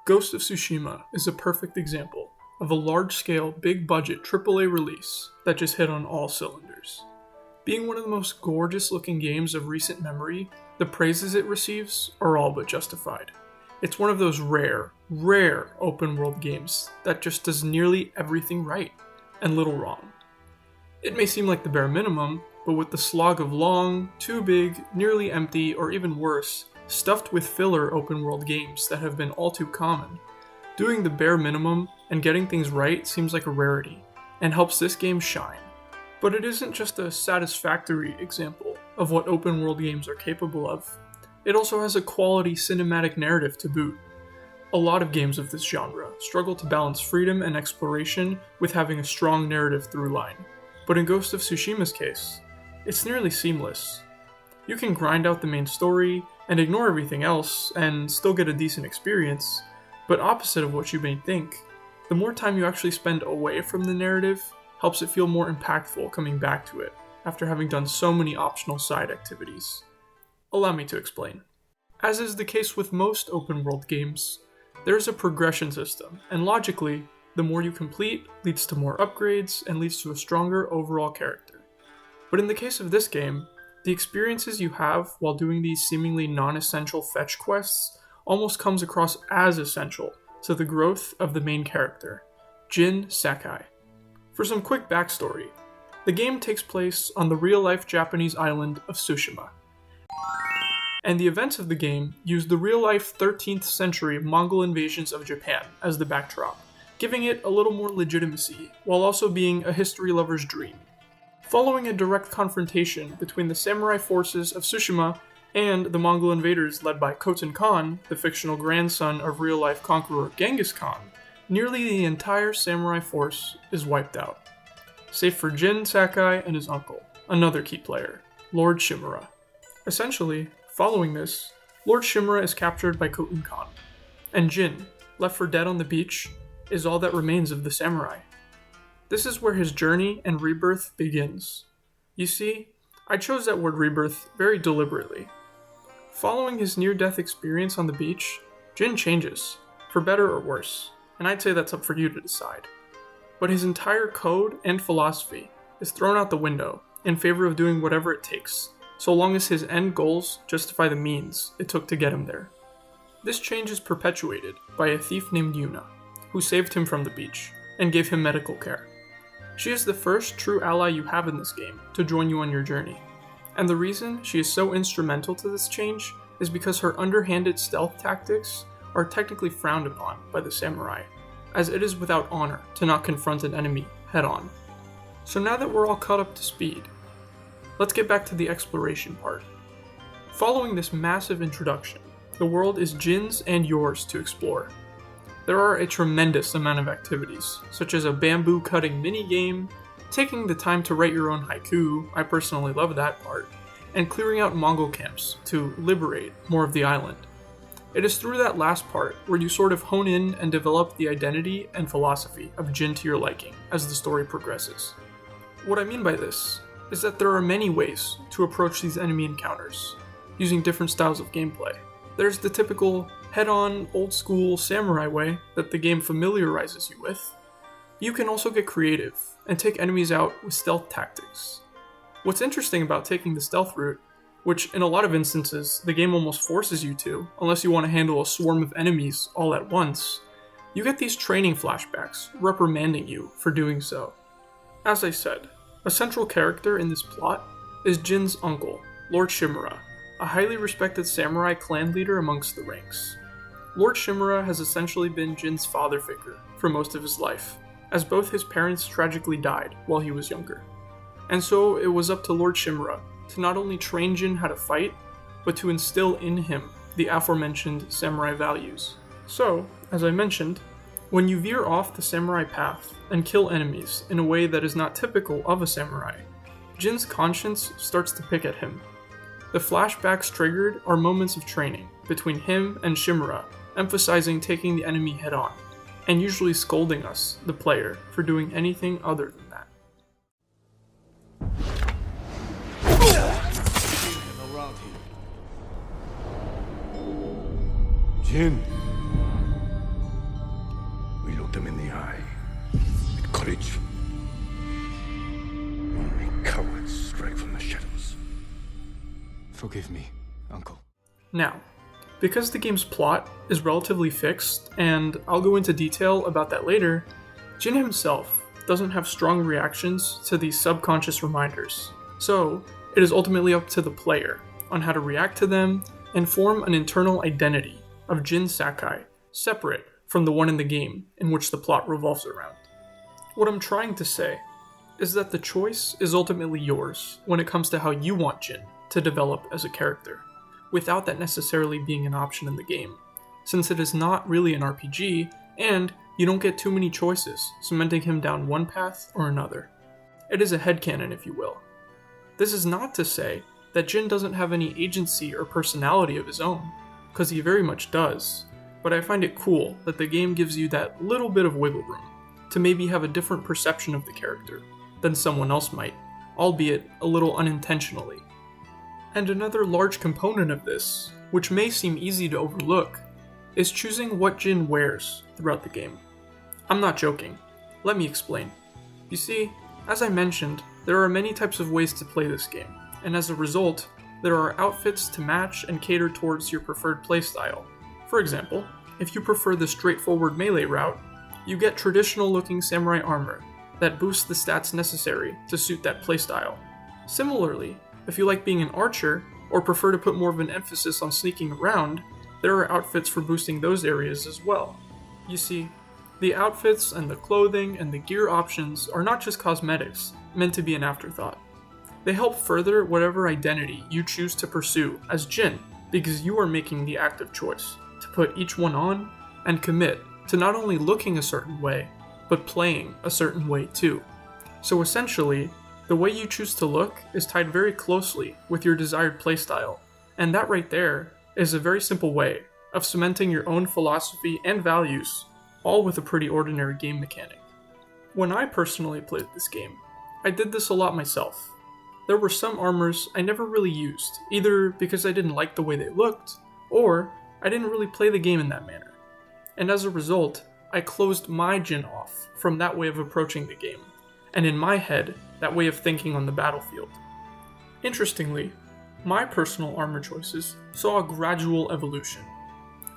Ghost of Tsushima is a perfect example of a large-scale, big-budget AAA release that just hit on all cylinders. Being one of the most gorgeous-looking games of recent memory, the praises it receives are all but justified. It's one of those rare open-world games that just does nearly everything right, and little wrong. It may seem like the bare minimum, but with the slog of long, too big, nearly empty, or even worse, stuffed with filler open-world games that have been all too common, doing the bare minimum and getting things right seems like a rarity, and helps this game shine. But it isn't just a satisfactory example of what open-world games are capable of. It also has a quality cinematic narrative to boot. A lot of games of this genre struggle to balance freedom and exploration with having a strong narrative through line, but in Ghost of Tsushima's case, it's nearly seamless. You can grind out the main story and ignore everything else and still get a decent experience, but opposite of what you may think, the more time you actually spend away from the narrative helps it feel more impactful coming back to it after having done so many optional side activities. Allow me to explain. As is the case with most open world games, there's a progression system, and logically, the more you complete leads to more upgrades and leads to a stronger overall character. But in the case of this game, the experiences you have while doing these seemingly non-essential fetch quests almost comes across as essential to the growth of the main character, Jin Sakai. For some quick backstory, the game takes place on the real-life Japanese island of Tsushima, and the events of the game use the real-life 13th century Mongol invasions of Japan as the backdrop, giving it a little more legitimacy, while also being a history lover's dream. Following a direct confrontation between the samurai forces of Tsushima and the Mongol invaders led by Khotan Khan, the fictional grandson of real-life conqueror Genghis Khan, nearly the entire samurai force is wiped out, save for Jin Sakai and his uncle, another key player, Lord Shimura. Essentially, following this, Lord Shimura is captured by Khotan Khan, and Jin, left for dead on the beach, is all that remains of the samurai. This is where his journey and rebirth begins. You see, I chose that word rebirth very deliberately. Following his near-death experience on the beach, Jin changes, for better or worse, and I'd say that's up for you to decide. But his entire code and philosophy is thrown out the window in favor of doing whatever it takes, so long as his end goals justify the means it took to get him there. This change is perpetuated by a thief named Yuna, who saved him from the beach and gave him medical care. She is the first true ally you have in this game to join you on your journey, and the reason she is so instrumental to this change is because her underhanded stealth tactics are technically frowned upon by the samurai, as it is without honor to not confront an enemy head-on. So now that we're all caught up to speed, let's get back to the exploration part. Following this massive introduction, the world is Jin's and yours to explore. There are a tremendous amount of activities, such as a bamboo cutting mini-game, taking the time to write your own haiku, I personally love that part, and clearing out Mongol camps to liberate more of the island. It is through that last part where you sort of hone in and develop the identity and philosophy of Jin to your liking as the story progresses. What I mean by this is that there are many ways to approach these enemy encounters, using different styles of gameplay. There's the typical head-on, old-school samurai way that the game familiarizes you with. You can also get creative and take enemies out with stealth tactics. What's interesting about taking the stealth route, which in a lot of instances the game almost forces you to, unless you want to handle a swarm of enemies all at once, you get these training flashbacks reprimanding you for doing so. As I said, a central character in this plot is Jin's uncle, Lord Shimura, a highly respected samurai clan leader amongst the ranks. Lord Shimura has essentially been Jin's father figure for most of his life, as both his parents tragically died while he was younger. And so it was up to Lord Shimura to not only train Jin how to fight, but to instill in him the aforementioned samurai values. So, as I mentioned, when you veer off the samurai path and kill enemies in a way that is not typical of a samurai, Jin's conscience starts to pick at him. The flashbacks triggered are moments of training between him and Shimura, emphasizing taking the enemy head-on, and usually scolding us, the player, for doing anything other than that. Jin, them in the eye. With courage. Only cowards strike from the shadows. Forgive me, Uncle. Now, because the game's plot is relatively fixed, and I'll go into detail about that later, Jin himself doesn't have strong reactions to these subconscious reminders. So, it is ultimately up to the player on how to react to them and form an internal identity of Jin Sakai, separate from the one in the game in which the plot revolves around. What I'm trying to say is that the choice is ultimately yours when it comes to how you want Jin to develop as a character, without that necessarily being an option in the game, since it is not really an RPG, and you don't get too many choices, cementing him down one path or another. It is a headcanon, if you will. This is not to say that Jin doesn't have any agency or personality of his own, because he very much does, but I find it cool that the game gives you that little bit of wiggle room to maybe have a different perception of the character than someone else might, albeit a little unintentionally. And another large component of this, which may seem easy to overlook, is choosing what Jin wears throughout the game. I'm not joking. Let me explain. You see, as I mentioned, there are many types of ways to play this game, and as a result, there are outfits to match and cater towards your preferred playstyle. For example, if you prefer the straightforward melee route, you get traditional-looking samurai armor that boosts the stats necessary to suit that playstyle. Similarly, if you like being an archer, or prefer to put more of an emphasis on sneaking around, there are outfits for boosting those areas as well. You see, the outfits and the clothing and the gear options are not just cosmetics, meant to be an afterthought. They help further whatever identity you choose to pursue as Jin, because you are making the active choice to put each one on and commit to not only looking a certain way, but playing a certain way too. So essentially, the way you choose to look is tied very closely with your desired playstyle, and that right there is a very simple way of cementing your own philosophy and values, all with a pretty ordinary game mechanic. When I personally played this game, I did this a lot myself. There were some armors I never really used, either because I didn't like the way they looked, or I didn't really play the game in that manner. And as a result, I closed my Jin off from that way of approaching the game, and in my head, that way of thinking on the battlefield. Interestingly, my personal armor choices saw a gradual evolution.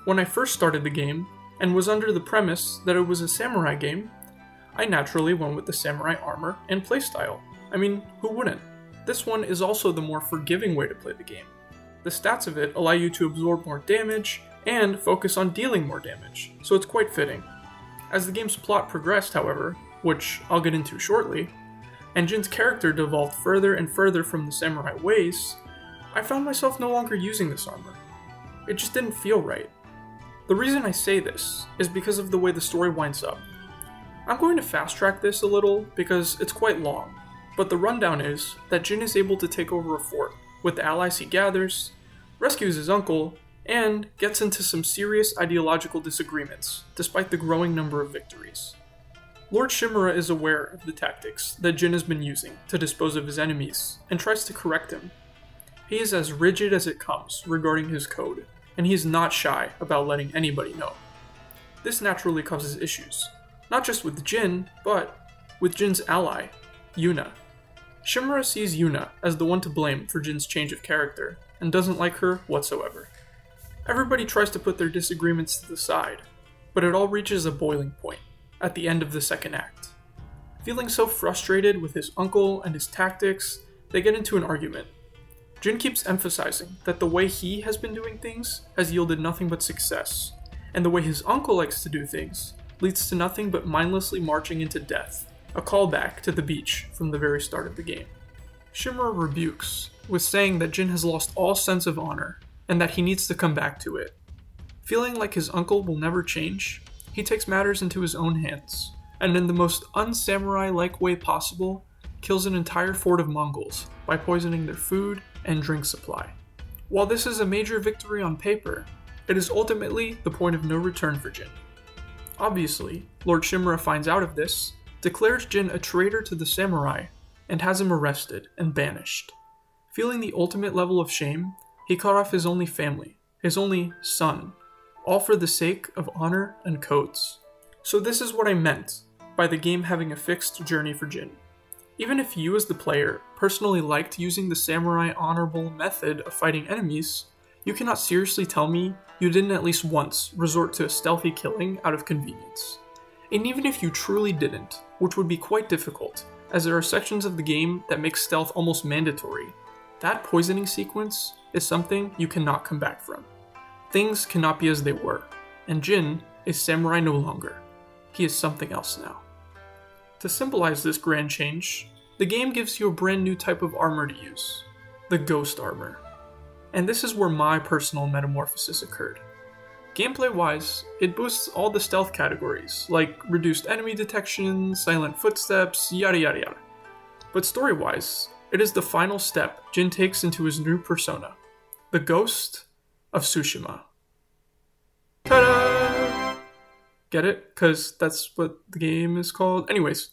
When I first started the game, and was under the premise that it was a samurai game, I naturally went with the samurai armor and playstyle. I mean, who wouldn't? This one is also the more forgiving way to play the game. The stats of it allow you to absorb more damage and focus on dealing more damage, so it's quite fitting. As the game's plot progressed, however, which I'll get into shortly, and Jin's character devolved further and further from the samurai ways, I found myself no longer using this armor. It just didn't feel right. The reason I say this is because of the way the story winds up. I'm going to fast track this a little because it's quite long, but the rundown is that Jin is able to take over a fort with the allies he gathers, rescues his uncle, and gets into some serious ideological disagreements, despite the growing number of victories. Lord Shimura is aware of the tactics that Jin has been using to dispose of his enemies, and tries to correct him. He is as rigid as it comes regarding his code, and he is not shy about letting anybody know. This naturally causes issues, not just with Jin, but with Jin's ally, Yuna. Shimura sees Yuna as the one to blame for Jin's change of character, and doesn't like her whatsoever. Everybody tries to put their disagreements to the side, but it all reaches a boiling point at the end of the second act. Feeling so frustrated with his uncle and his tactics, they get into an argument. Jin keeps emphasizing that the way he has been doing things has yielded nothing but success, and the way his uncle likes to do things leads to nothing but mindlessly marching into death, a callback to the beach from the very start of the game. Shimura rebukes, with saying that Jin has lost all sense of honor, and that he needs to come back to it. Feeling like his uncle will never change, he takes matters into his own hands, and in the most un-samurai-like way possible, kills an entire fort of Mongols by poisoning their food and drink supply. While this is a major victory on paper, it is ultimately the point of no return for Jin. Obviously, Lord Shimura finds out of this, declares Jin a traitor to the samurai, and has him arrested and banished. Feeling the ultimate level of shame, he cut off his only family, his only son, all for the sake of honor and codes. So this is what I meant by the game having a fixed journey for Jin. Even if you as the player personally liked using the samurai honorable method of fighting enemies, you cannot seriously tell me you didn't at least once resort to a stealthy killing out of convenience. And even if you truly didn't, which would be quite difficult, as there are sections of the game that make stealth almost mandatory, that poisoning sequence is something you cannot come back from. Things cannot be as they were, and Jin is samurai no longer. He is something else now. To symbolize this grand change, the game gives you a brand new type of armor to use, the ghost armor. And this is where my personal metamorphosis occurred. Gameplay-wise, it boosts all the stealth categories, like reduced enemy detection, silent footsteps, yada yada yada. But story-wise, it is the final step Jin takes into his new persona, the Ghost of Tsushima. Ta-da! Get it? Because that's what the game is called. Anyways.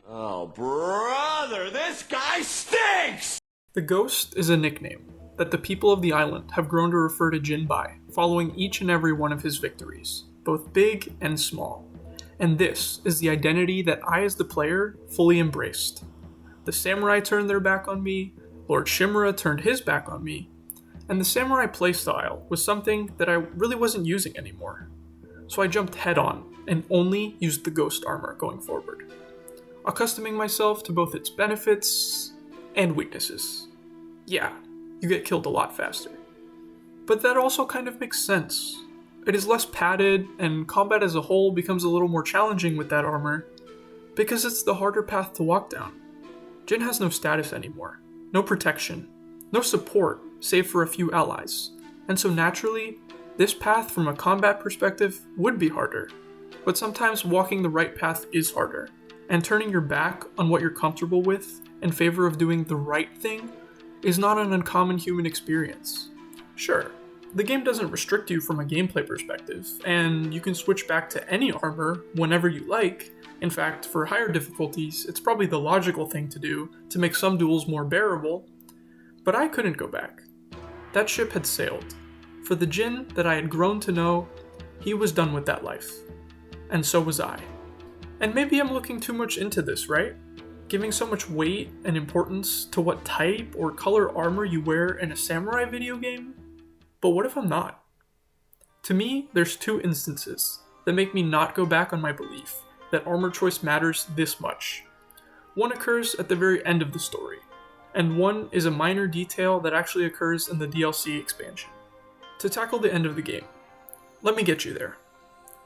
Oh, brother, this guy stinks! The Ghost is a nickname that the people of the island have grown to refer to Jin by, following each and every one of his victories, both big and small. And this is the identity that I as the player fully embraced. The samurai turned their back on me, Lord Shimura turned his back on me, and the samurai playstyle was something that I really wasn't using anymore. So I jumped head on and only used the ghost armor going forward, accustoming myself to both its benefits and weaknesses. Yeah, you get killed a lot faster. But that also kind of makes sense. It is less padded, and combat as a whole becomes a little more challenging with that armor, because it's the harder path to walk down. Jin has no status anymore, no protection, no support save for a few allies, and so naturally, this path from a combat perspective would be harder. But sometimes walking the right path is harder, and turning your back on what you're comfortable with in favor of doing the right thing is not an uncommon human experience. Sure, the game doesn't restrict you from a gameplay perspective, and you can switch back to any armor whenever you like. In fact, for higher difficulties, it's probably the logical thing to do to make some duels more bearable, but I couldn't go back. That ship had sailed. For the Jin that I had grown to know, he was done with that life. And so was I. And maybe I'm looking too much into this, right? Giving so much weight and importance to what type or color armor you wear in a samurai video game? But what if I'm not? To me, there's two instances that make me not go back on my belief that armor choice matters this much. One occurs at the very end of the story, and one is a minor detail that actually occurs in the DLC expansion. To tackle the end of the game, let me get you there.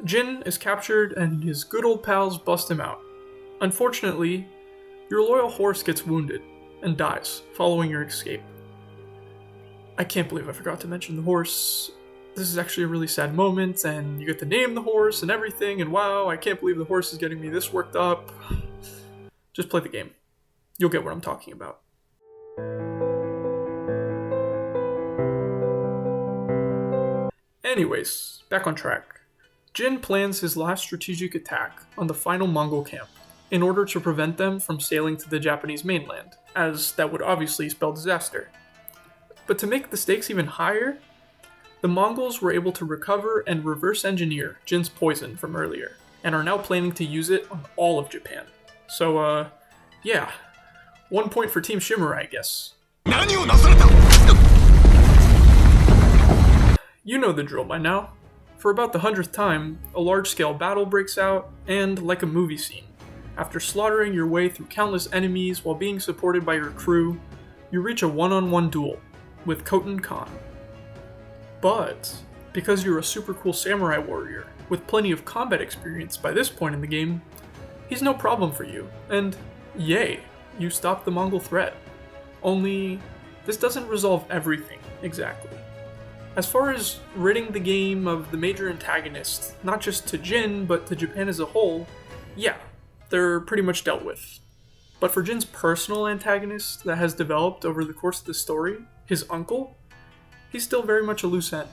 Jin is captured and his good old pals bust him out. Unfortunately, your loyal horse gets wounded and dies following your escape. I can't believe I forgot to mention the horse. This is actually a really sad moment, and you get to name the horse and everything, and wow, I can't believe the horse is getting me this worked up. Just play the game. You'll get what I'm talking about. Anyways, back on track. Jin plans his last strategic attack on the final Mongol camp in order to prevent them from sailing to the Japanese mainland, as that would obviously spell disaster. But to make the stakes even higher, the Mongols were able to recover and reverse engineer Jin's poison from earlier, and are now planning to use it on all of Japan. So, yeah. 1 point for Team Shimura, I guess. You know the drill by now. For about the 100th time, a large-scale battle breaks out, and like a movie scene, after slaughtering your way through countless enemies while being supported by your crew, you reach a one-on-one duel with Khoten Khan. But, because you're a super cool samurai warrior with plenty of combat experience by this point in the game, he's no problem for you, and yay, you stop the Mongol threat. Only, this doesn't resolve everything, exactly. As far as ridding the game of the major antagonist, not just to Jin, but to Japan as a whole, yeah, they're pretty much dealt with. But for Jin's personal antagonist that has developed over the course of the story, his uncle, he's still very much a loose end.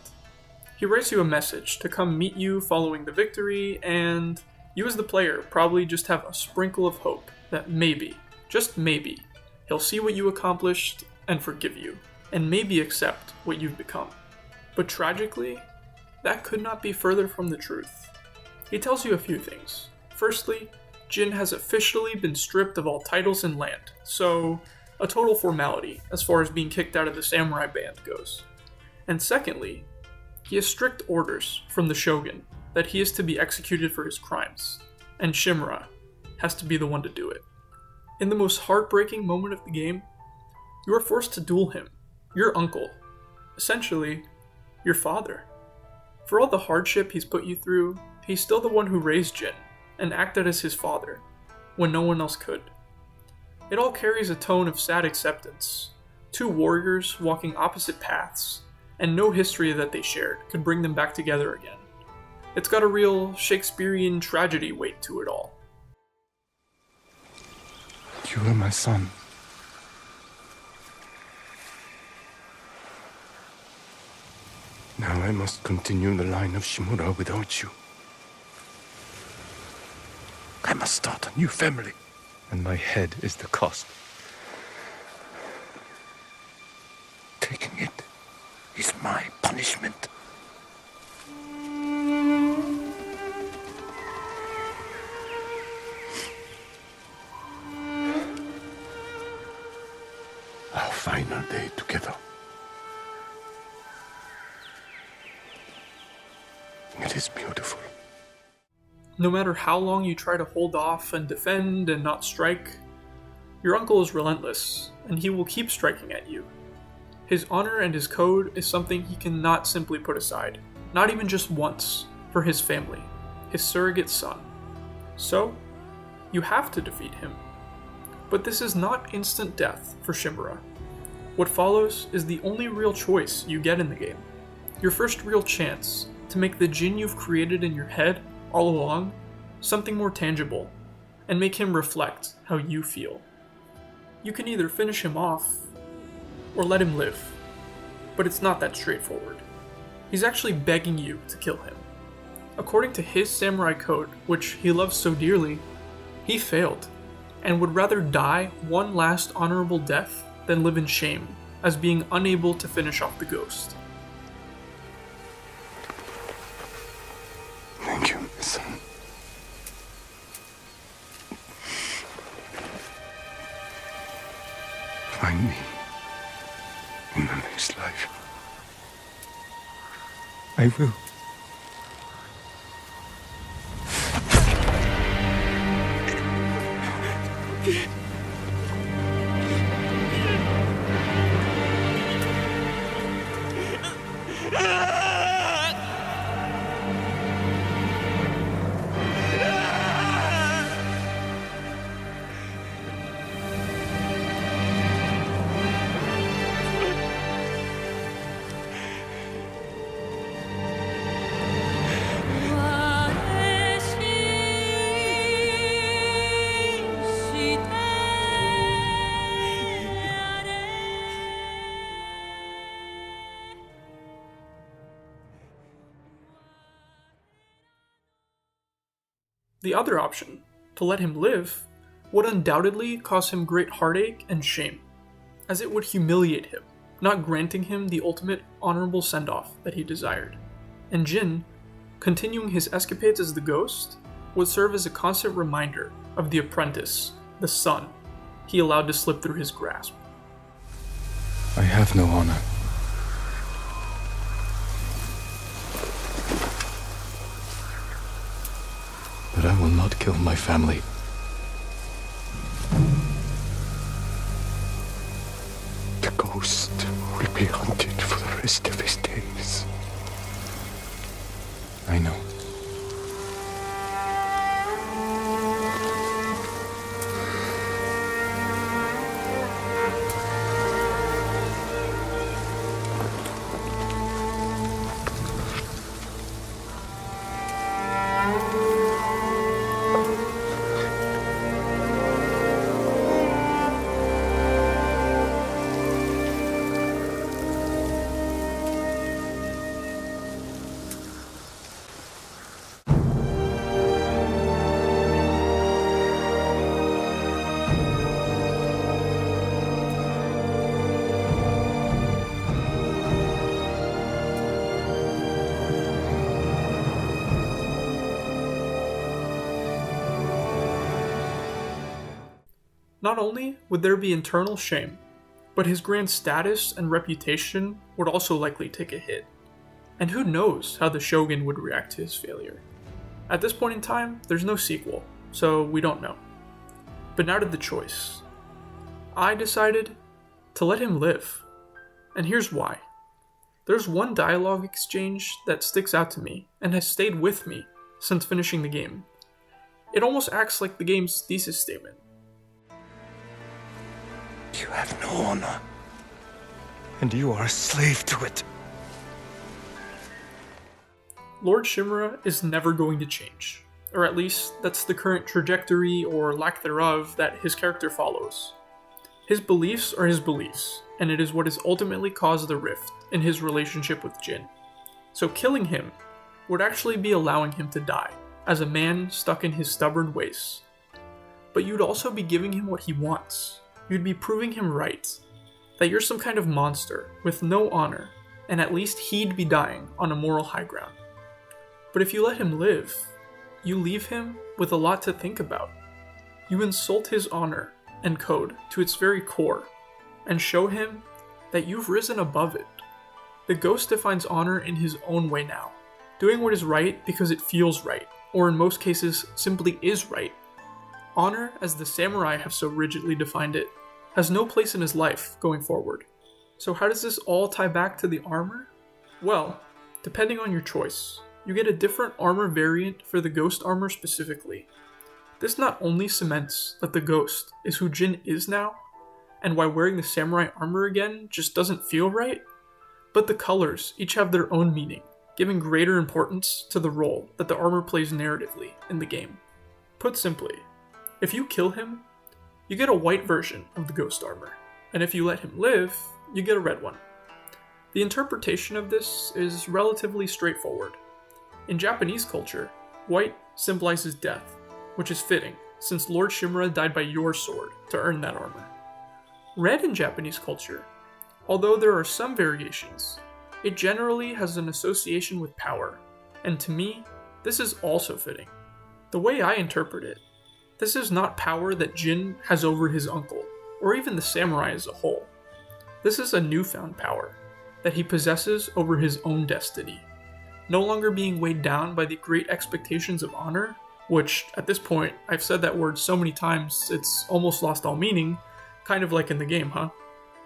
He writes you a message to come meet you following the victory, and you as the player probably just have a sprinkle of hope that maybe, just maybe, he'll see what you accomplished and forgive you, and maybe accept what you've become. But tragically, that could not be further from the truth. He tells you a few things. Firstly, Jin has officially been stripped of all titles and land, so a total formality as far as being kicked out of the samurai band goes. And secondly, he has strict orders from the shogun that he is to be executed for his crimes, and Shimura has to be the one to do it. In the most heartbreaking moment of the game, you are forced to duel him, your uncle, essentially, your father. For all the hardship he's put you through, he's still the one who raised Jin and acted as his father when no one else could. It all carries a tone of sad acceptance. Two warriors walking opposite paths, and no history that they shared could bring them back together again. It's got a real Shakespearean tragedy weight to it all. You are my son. Now I must continue the line of Shimura without you. I must start a new family, and my head is the cost. Taking it is my punishment. Our final day together. It is beautiful. No matter how long you try to hold off and defend and not strike, your uncle is relentless, and he will keep striking at you. His honor and his code is something he cannot simply put aside, not even just once, for his family, his surrogate son. So, you have to defeat him. But this is not instant death for Shimura. What follows is the only real choice you get in the game. Your first real chance to make the Jin you've created in your head all along something more tangible, and make him reflect how you feel. You can either finish him off, or let him live, but it's not that straightforward. He's actually begging you to kill him. According to his samurai code, which he loves so dearly, he failed, and would rather die one last honorable death than live in shame as being unable to finish off the ghost. Thank you, my son. Find me in the next life. I will. The other option, to let him live, would undoubtedly cause him great heartache and shame, as it would humiliate him, not granting him the ultimate honorable send-off that he desired. And Jin, continuing his escapades as the ghost, would serve as a constant reminder of the apprentice, the son, he allowed to slip through his grasp. I have no honor. But I will not kill my family. The ghost will be hunted for the rest of his days. I know. Not only would there be internal shame, but his grand status and reputation would also likely take a hit. And who knows how the shogun would react to his failure. At this point in time, there's no sequel, so we don't know. But now to the choice. I decided to let him live. And here's why. There's one dialogue exchange that sticks out to me and has stayed with me since finishing the game. It almost acts like the game's thesis statement. You have no honor, and you are a slave to it. Lord Shimura is never going to change, or at least that's the current trajectory or lack thereof that his character follows. His beliefs are his beliefs, and it is what has ultimately caused the rift in his relationship with Jin. So killing him would actually be allowing him to die, as a man stuck in his stubborn ways. But you'd also be giving him what he wants. You'd be proving him right, that you're some kind of monster with no honor, and at least he'd be dying on a moral high ground. But if you let him live, you leave him with a lot to think about. You insult his honor and code to its very core, and show him that you've risen above it. The ghost defines honor in his own way now, doing what is right because it feels right, or in most cases simply is right. Honor, as the samurai have so rigidly defined it, has no place in his life going forward. So how does this all tie back to the armor? Well, depending on your choice, you get a different armor variant for the ghost armor specifically. This not only cements that the ghost is who Jin is now, and why wearing the samurai armor again just doesn't feel right, but the colors each have their own meaning, giving greater importance to the role that the armor plays narratively in the game. Put simply, if you kill him, you get a white version of the ghost armor, and if you let him live, you get a red one. The interpretation of this is relatively straightforward. In Japanese culture, white symbolizes death, which is fitting, since Lord Shimura died by your sword to earn that armor. Red in Japanese culture, although there are some variations, it generally has an association with power, and to me, this is also fitting. The way I interpret it, this is not power that Jin has over his uncle, or even the samurai as a whole. This is a newfound power that he possesses over his own destiny, no longer being weighed down by the great expectations of honor, which, at this point, I've said that word so many times it's almost lost all meaning, kind of like in the game, huh?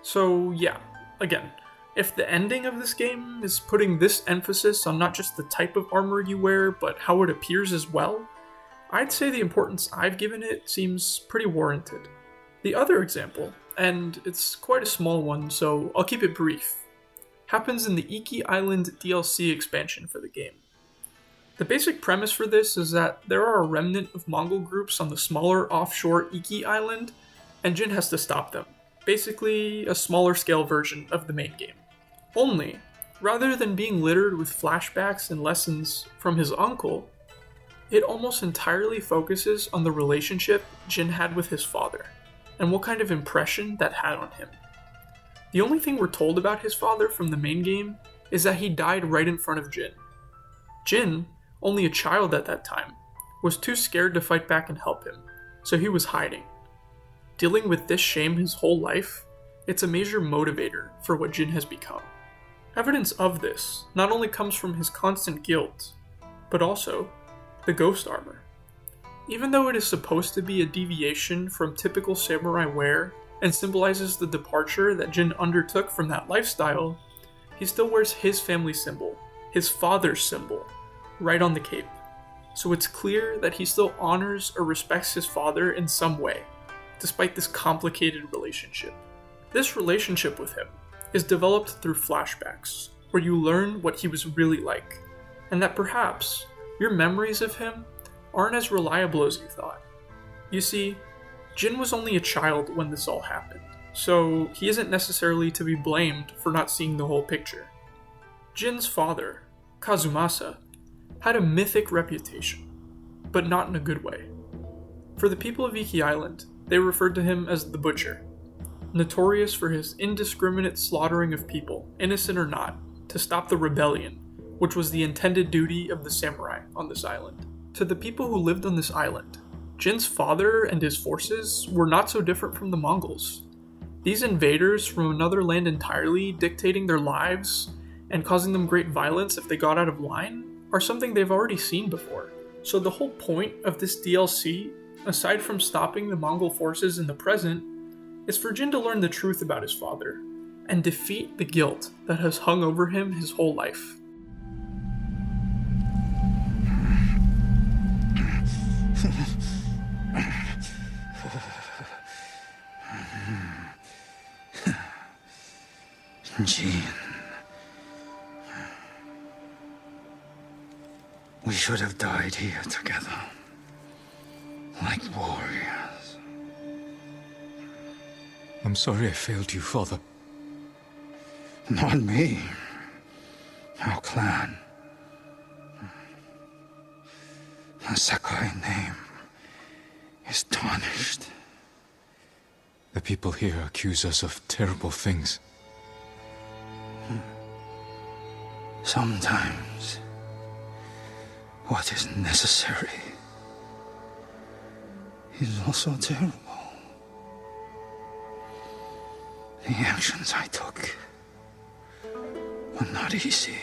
So yeah, again, if the ending of this game is putting this emphasis on not just the type of armor you wear, but how it appears as well, I'd say the importance I've given it seems pretty warranted. The other example, and it's quite a small one, so I'll keep it brief, happens in the Iki Island DLC expansion for the game. The basic premise for this is that there are a remnant of Mongol groups on the smaller offshore Iki Island, and Jin has to stop them. Basically, a smaller scale version of the main game. Only, rather than being littered with flashbacks and lessons from his uncle, it almost entirely focuses on the relationship Jin had with his father, and what kind of impression that had on him. The only thing we're told about his father from the main game is that he died right in front of Jin. Jin, only a child at that time, was too scared to fight back and help him, so he was hiding. Dealing with this shame his whole life, it's a major motivator for what Jin has become. Evidence of this not only comes from his constant guilt, but also the ghost armor. Even though it is supposed to be a deviation from typical samurai wear and symbolizes the departure that Jin undertook from that lifestyle, he still wears his family symbol, his father's symbol, right on the cape. So it's clear that he still honors or respects his father in some way, despite this complicated relationship. This relationship with him is developed through flashbacks, where you learn what he was really like, and that perhaps your memories of him aren't as reliable as you thought. You see, Jin was only a child when this all happened, so he isn't necessarily to be blamed for not seeing the whole picture. Jin's father, Kazumasa, had a mythic reputation, but not in a good way. For the people of Iki Island, they referred to him as the Butcher, notorious for his indiscriminate slaughtering of people, innocent or not, to stop the rebellion, which was the intended duty of the samurai on this island. To the people who lived on this island, Jin's father and his forces were not so different from the Mongols. These invaders from another land entirely, dictating their lives and causing them great violence if they got out of line, are something they've already seen before. So the whole point of this DLC, aside from stopping the Mongol forces in the present, is for Jin to learn the truth about his father, and defeat the guilt that has hung over him his whole life. Jin. We should have died here together. Like warriors. I'm sorry I failed you, Father. Not me. Our clan. The Sakai name is tarnished. The people here accuse us of terrible things. Sometimes, what is necessary is also terrible. The actions I took were not easy,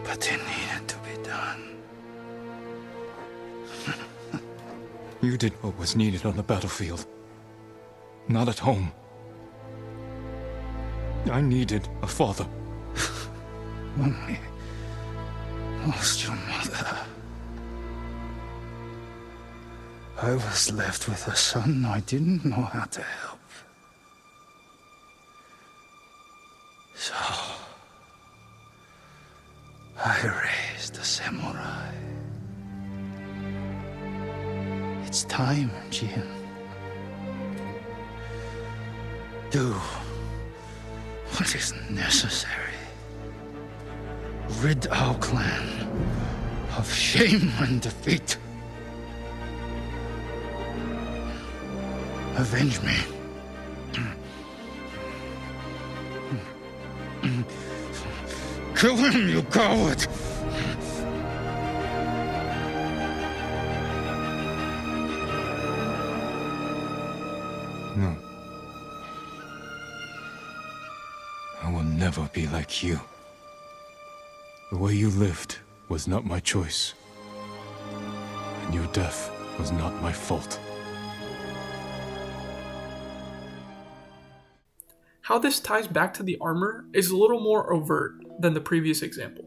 but they needed to be done. You did what was needed on the battlefield. Not at home. I needed a father. When we lost your mother, I was left with a son I didn't know how to help. So, I raised a samurai. It's time, Jin. Do what is necessary. Rid our clan of shame and defeat. Avenge me. Kill him, you coward! No. I will never be like you. The way you lived was not my choice. And your death was not my fault. How this ties back to the armor is a little more overt than the previous example.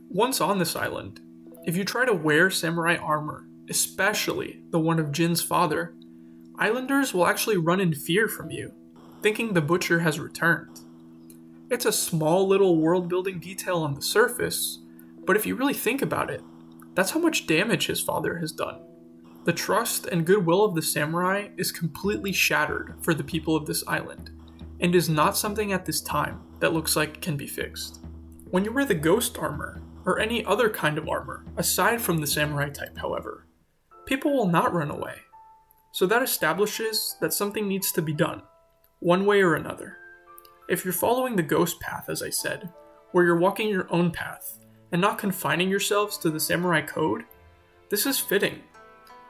Once on this island, if you try to wear samurai armor, especially the one of Jin's father, islanders will actually run in fear from you, thinking the butcher has returned. It's a small little world-building detail on the surface, but if you really think about it, that's how much damage his father has done. The trust and goodwill of the samurai is completely shattered for the people of this island, and is not something at this time that looks like it can be fixed. When you wear the ghost armor, or any other kind of armor, aside from the samurai type however, people will not run away. So that establishes that something needs to be done, one way or another. If you're following the ghost path, as I said, where you're walking your own path, and not confining yourselves to the samurai code, this is fitting.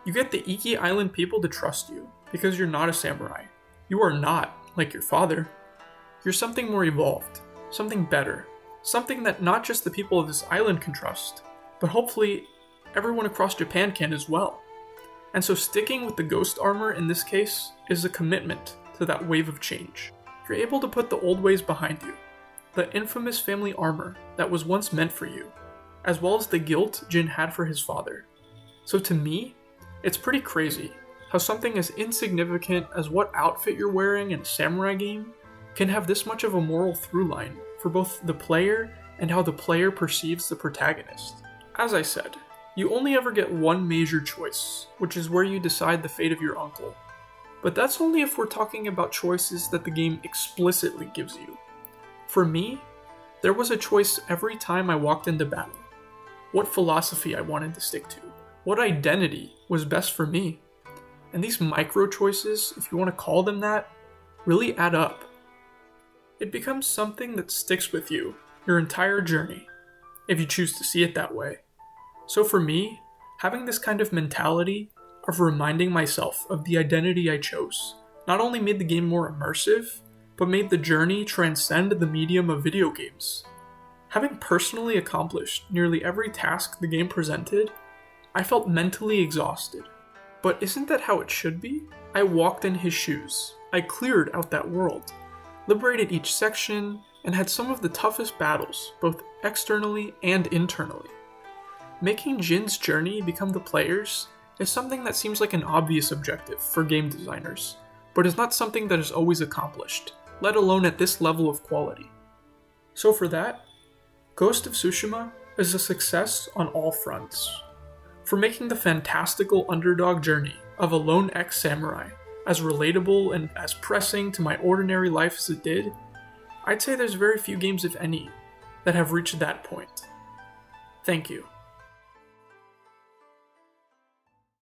You get the Iki Island people to trust you, because you're not a samurai. You are not like your father. You're something more evolved, something better, something that not just the people of this island can trust, but hopefully everyone across Japan can as well. And so sticking with the ghost armor in this case is a commitment to that wave of change. You're able to put the old ways behind you, the infamous family armor that was once meant for you, as well as the guilt Jin had for his father. So to me, it's pretty crazy how something as insignificant as what outfit you're wearing in a samurai game can have this much of a moral through line for both the player and how the player perceives the protagonist. As I said, you only ever get one major choice, which is where you decide the fate of your uncle. But that's only if we're talking about choices that the game explicitly gives you. For me, there was a choice every time I walked into battle. What philosophy I wanted to stick to, what identity was best for me. And these micro choices, if you want to call them that, really add up. It becomes something that sticks with you your entire journey, if you choose to see it that way. So for me, having this kind of mentality of reminding myself of the identity I chose not only made the game more immersive, but made the journey transcend the medium of video games. Having personally accomplished nearly every task the game presented, I felt mentally exhausted. But isn't that how it should be? I walked in his shoes. I cleared out that world, liberated each section, and had some of the toughest battles, both externally and internally. Making Jin's journey become the player's is something that seems like an obvious objective for game designers, but is not something that is always accomplished, let alone at this level of quality. So for that, Ghost of Tsushima is a success on all fronts. For making the fantastical underdog journey of a lone ex-samurai as relatable and as pressing to my ordinary life as it did, I'd say there's very few games, if any, that have reached that point. Thank you.